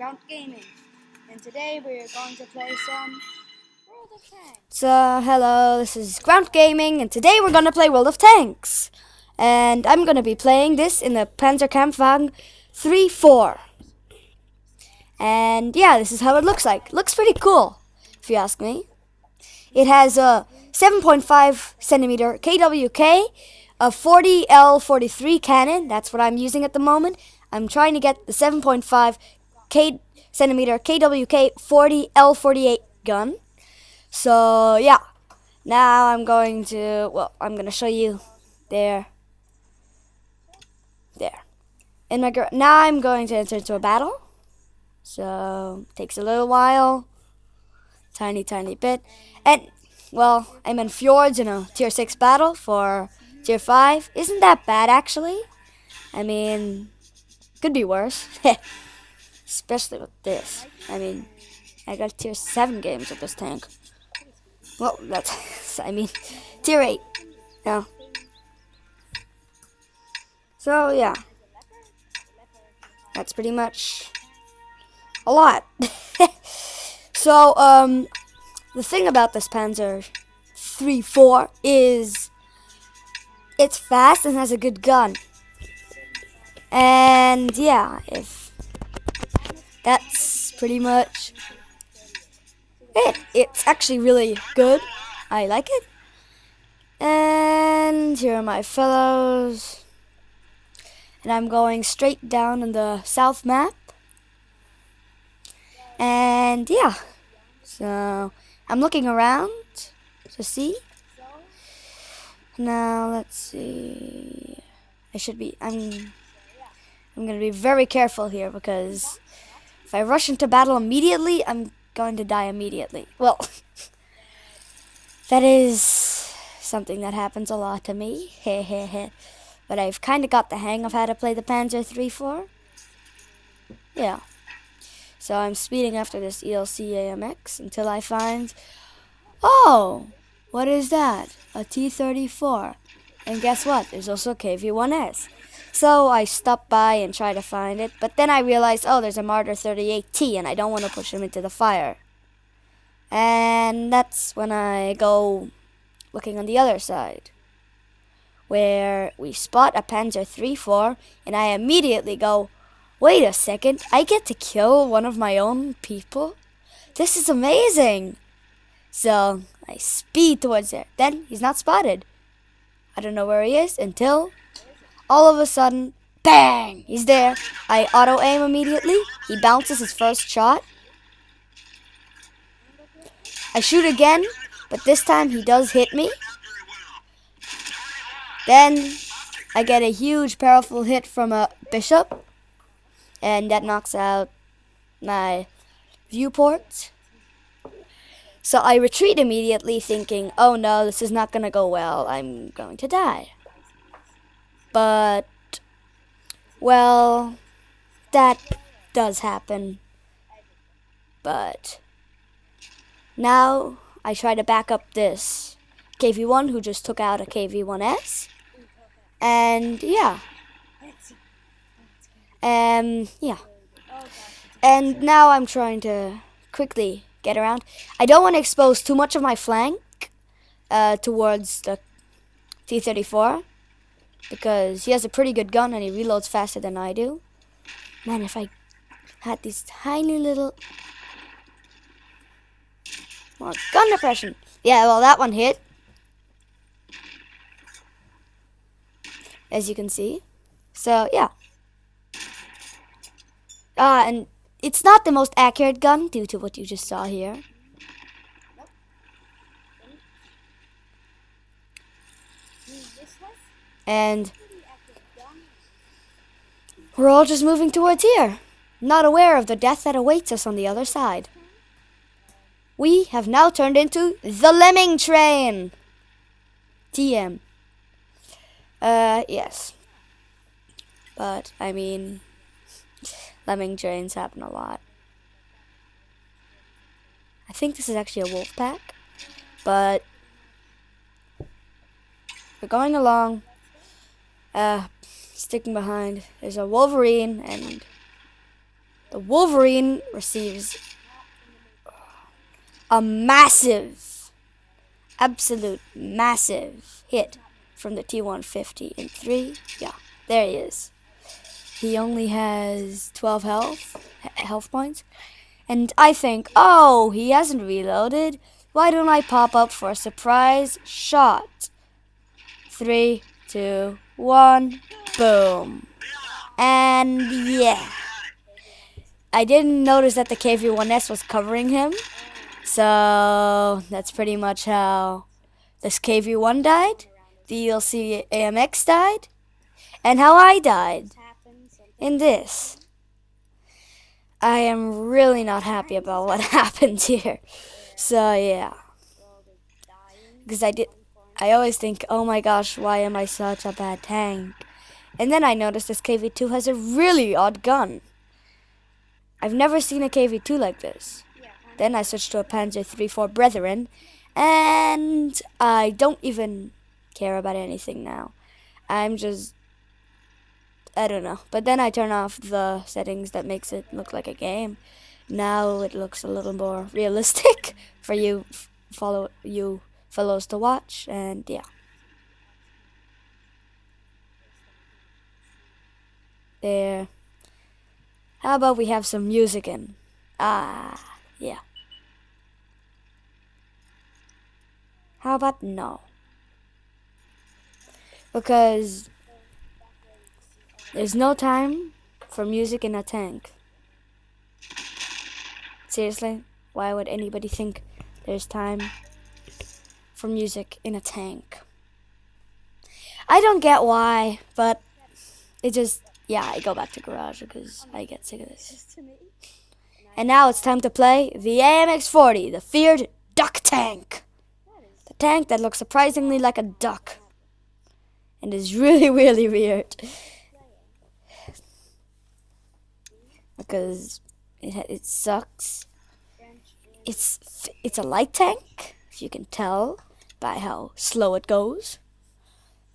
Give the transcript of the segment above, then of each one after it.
Ground Gaming, and today we're going to play some World of Tanks. So, hello, this is Ground Gaming, and today we're gonna play World of Tanks. And I'm gonna be playing this in the Panzerkampfwagen 3-4. And yeah, this is how it looks like. Looks pretty cool, if you ask me. It has a 7.5 centimeter KWK, a 40L43 cannon. That's what I'm using at the moment. I'm trying to get the 7.5 centimeter KWK 40L48 gun. So yeah, now I'm going to show you there. Now I'm going to enter into a battle. So takes a little while, tiny bit, and I'm in Fjords in a tier 6 battle for tier 5. Isn't that bad actually? I mean, could be worse, especially with this. I mean, I got tier 7 games with this tank. Well, that's, tier 8. Yeah. So, yeah. That's pretty much a lot. So, the thing about this Panzer 3-4 is it's fast and has a good gun. And, yeah, that's pretty much it. It's actually really good. I like it. And here are my fellows. And I'm going straight down in the south map. And yeah, so I'm looking around to see. Now let's see. I'm gonna be very careful here because if I rush into battle immediately, I'm going to die immediately. Well, that is something that happens a lot to me. But I've kind of got the hang of how to play the Panzer 3-4. Yeah. So I'm speeding after this ELC AMX until I find, oh, what is that? A T-34. And guess what? There's also a KV-1S. So I stop by and try to find it, but then I realized, oh, there's a Marder 38T and I don't want to push him into the fire. And that's when I go looking on the other side, where we spot a Panzer 3-4, and I immediately go, wait a second, I get to kill one of my own people? This is amazing! So I speed towards there. Then he's not spotted. I don't know where he is until all of a sudden, bang! He's there. I auto aim immediately. He bounces his first shot. I shoot again, but this time he does hit me. Then I get a huge powerful hit from a Bishop, and that knocks out my viewport. So I retreat immediately thinking, oh no, this is not going to go well. I'm going to die. But, well, that does happen. But now I try to back up this KV-1 who just took out a KV-1S. And yeah. Yeah. And now I'm trying to quickly get around. I don't want to expose too much of my flank towards the T-34 because he has a pretty good gun and he reloads faster than I do. Man, if I had these tiny little gun depression. Yeah, well, that one hit, as you can see. So yeah. And it's not the most accurate gun due to what you just saw here. And we're all just moving towards here, not aware of the death that awaits us on the other side. We have now turned into the Lemming Train. TM. Yes. But, I mean, Lemming Trains happen a lot. I think this is actually a wolf pack, but we're going along, sticking behind. There's a Wolverine and The Wolverine receives a massive, absolute massive hit from the T-150 in 3. Yeah, there he is. He only has 12 health points. And I think, oh, he hasn't reloaded. Why don't I pop up for a surprise shot? 3, 2, 1, boom. And yeah. I didn't notice that the KV-1S was covering him. So that's pretty much how this KV-1 died, the ELC AMX died, and how I died in this. I am really not happy about what happened here. So yeah. Because I always think, oh my gosh, why am I such a bad tank? And then I noticed this KV-2 has a really odd gun. I've never seen a KV-2 like this. Then I switched to a Panzer III-4 Brethren, and I don't even care about anything now. I'm just, I don't know. But then I turn off the settings that makes it look like a game. Now it looks a little more realistic for you fellows to watch, and yeah. There. How about we have some music in? Yeah. How about no? Because there's no time for music in a tank. Seriously? Why would anybody think there's time for music in a tank? I don't get why, but it just, yeah, I go back to garage because I get sick of this. And now it's time to play the AMX-40, the feared duck tank. The tank that looks surprisingly like a duck. And is really, really weird. Because it sucks. It's a light tank, if you can tell by how slow it goes.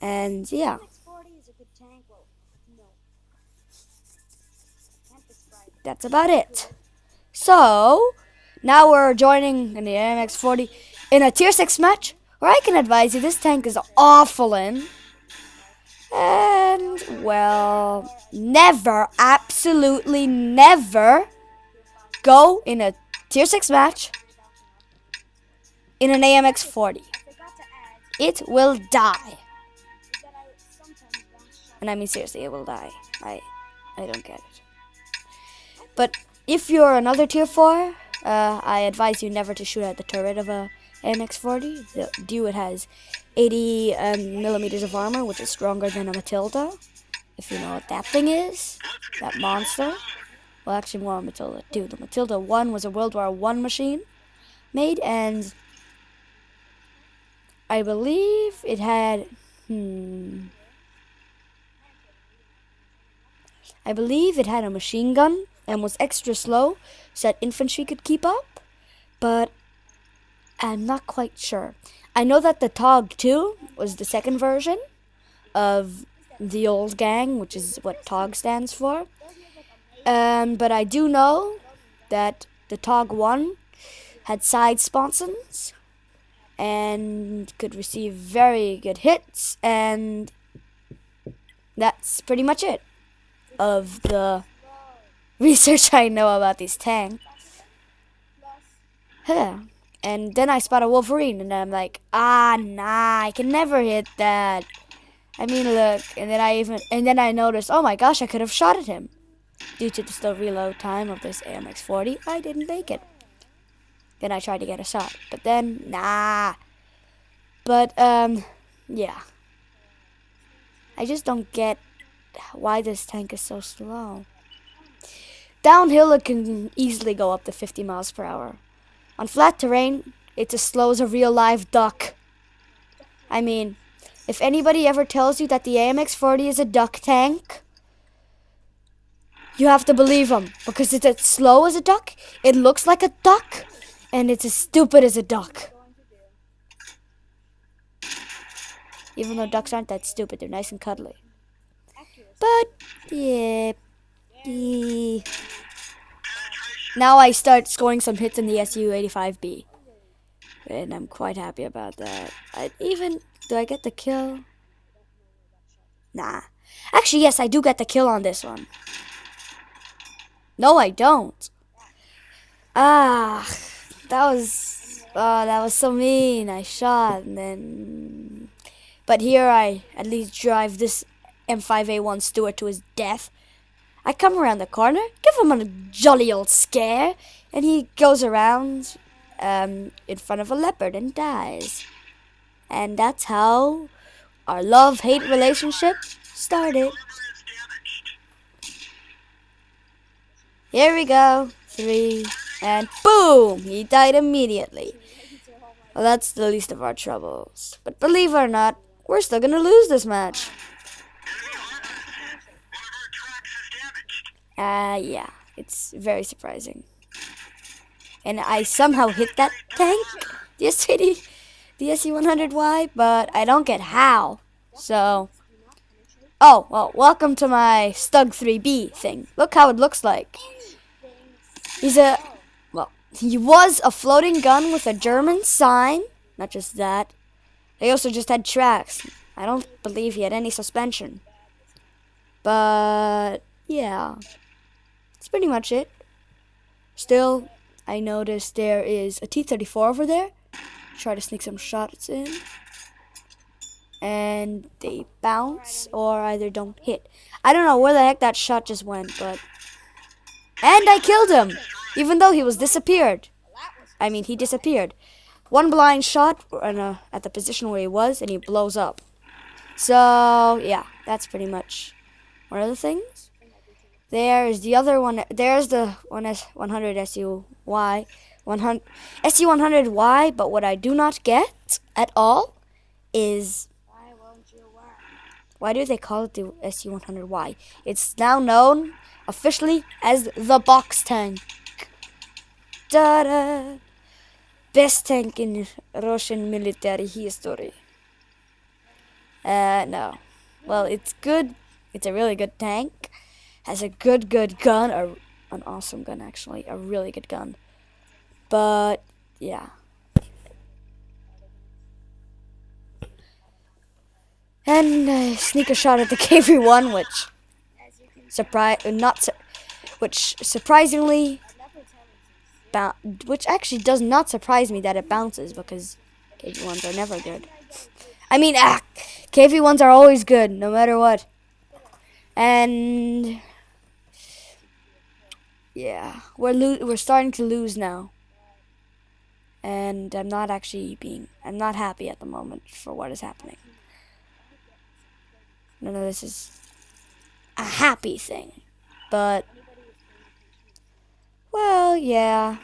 And yeah. That's about it. So, now we're joining in the AMX-40 in a tier 6 match where I can advise you this tank is awful in. And, well, never, absolutely never go in a tier 6 match in an AMX-40. It will die. And I mean seriously, it will die. I don't get it. But if you're another tier 4, I advise you never to shoot at the turret of a AMX-40. The Dewitt has 80 millimeters of armor, which is stronger than a Matilda. If you know what that thing is, that monster. Well, actually more a Matilda 2. The Matilda 1 was a World War I machine made, and I believe it had, I believe it had a machine gun and was extra slow so that infantry could keep up, but I'm not quite sure. I know that the TOG 2 was the second version of the old gang, which is what TOG stands for. But I do know that the TOG 1 had side sponsons and could receive very good hits, and that's pretty much it of the research I know about these tanks. And then I spot a Wolverine, and I'm like, nah, I can never hit that. I mean, look, and then I noticed, oh my gosh, I could have shot at him. Due to the slow reload time of this AMX-40, I didn't make it. Then I tried to get a shot, but then, nah. But, yeah. I just don't get why this tank is so slow. Downhill, it can easily go up to 50 miles per hour. On flat terrain, it's as slow as a real live duck. I mean, if anybody ever tells you that the AMX-40 is a duck tank, you have to believe them, because it's as slow as a duck, it looks like a duck, and it's as stupid as a duck. Even though ducks aren't that stupid, they're nice and cuddly. But, yeah. now I start scoring some hits in the Su-85B. And I'm quite happy about that. Do I get the kill? Nah. Actually, yes, I do get the kill on this one. No, I don't. Ah, that was so mean. I shot and then, but here I at least drive this M5A1 Stuart to his death. I come around the corner, give him a jolly old scare, and he goes around in front of a leopard and dies. And that's how our love-hate relationship started. Here we go. 3, and boom! He died immediately. Well, that's the least of our troubles. But believe it or not, we're still gonna lose this match. Yeah, it's very surprising. And I somehow hit that tank, the SC100Y, but I don't get how. So, oh, well, welcome to my Stug 3B thing. Look how it looks like. He was a floating gun with a German sign. Not just that. They also just had tracks. I don't believe he had any suspension. But, yeah. That's pretty much it. Still, I noticed there is a T-34 over there. Try to sneak some shots in. And they bounce or either don't hit. I don't know where the heck that shot just went, but... And I killed him! Even though he was disappeared. I mean, he disappeared. One blind shot at the position where he was, and he blows up. So, yeah, that's pretty much one of the things. There's the other one. There's the 100 SU-Y. SU-100Y, but what I do not get at all is... Why do they call it the SU-100Y? It's now known officially as the box tank. Ta-da! Best tank in Russian military history. No. Well, it's good. It's a really good tank. Has a good gun. An awesome gun, actually. A really good gun. But, yeah. And I sneak a shot at the KV-1, which surprisingly, which actually does not surprise me that it bounces, because KV-1s are never good. I mean, KV-1s are always good, no matter what. And yeah, we're starting to lose now. And I'm not happy at the moment for what is happening. None of this is a happy thing. But, well, yeah.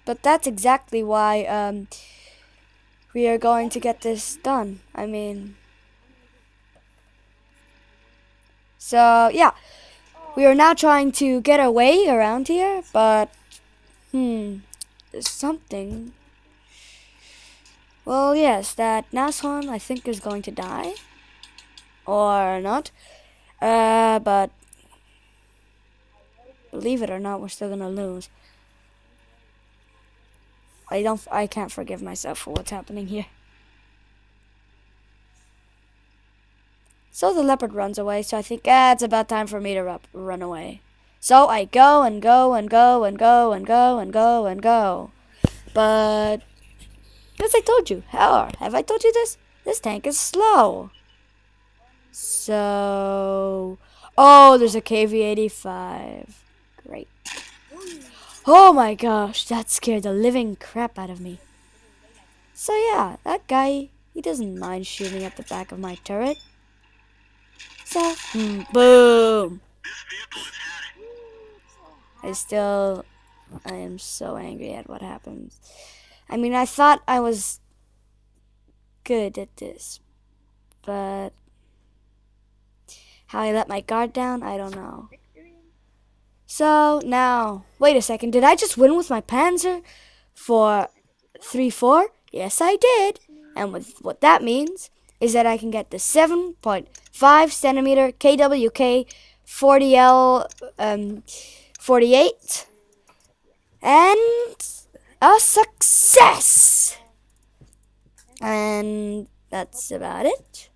But that's exactly why we are going to get this done. I mean, so yeah, we are now trying to get our way around here, but there's something. Well, yes, that Nashorn I think is going to die, or not. But believe it or not, we're still gonna lose. I can't forgive myself for what's happening here. So the leopard runs away, so I think it's about time for me to run away. So I go and go and go and go and go and go and go. But as I told you, have I told you this? This tank is slow. So, oh, there's a KV-85. Great. Oh my gosh, that scared the living crap out of me. So yeah, that guy, he doesn't mind shooting at the back of my turret. So, boom. I am so angry at what happens. I mean, I thought I was good at this, but how I let my guard down, I don't know. Victory. So now, wait a second. Did I just win with my Panzer for 3-4? Yes, I did. And with what that means is that I can get the 7.5 centimeter KWK 40L 48 and a success. And that's about it.